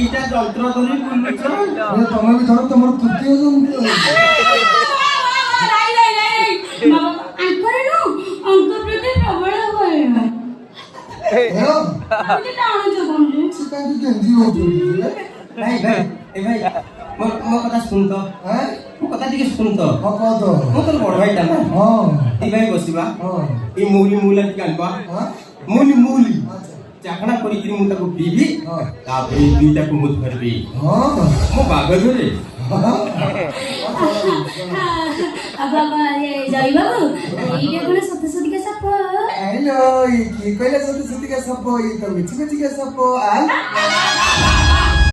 এইটা যন্ত্র ধরে বুলুছ তুমি भी ধরো তোমার তৃতীয় যন্ত্র রাই রাই রাই বাবা আঙ্করে নো অঙ্ক প্রতি প্রবল হয় হ্যাঁ আমি টানো জগন্ডে সেটা কি গেঞ্জি হচ্ছে ভাই ভাই এ ভাই ମୋ କଥା ଶୁଣ ତ হ্যাঁ ମୋ କଥା ଟିକେ ଶୁଣ ତ কত ମୁଁ ତୋର ବଡ ଭାଇଟା ନା হ্যাঁ ଏଇ ଭାଇ ବସିବା হ্যাঁ ଏଇ ମୁଲି ଟିକେ ଆଣିବା হ্যাঁ ମୁଲି আচ্ছা ଚାକଣା କରିକିରି ମୁଁ ତାକୁ ପିଇବି ହଁ ତାପରେ ଏଇ ଦୁଇଟାକୁ ମୁଁ ଧରିବି হ্যাঁ ମୋ ବାଘ ଧରେ বাবা জয় বাবু এইটা কোন সত্যি সত্যি সাপ হ্যালো কি কইলা সত্যি সত্যি কা সপ এই তো মিছি মিছি কা সপ আ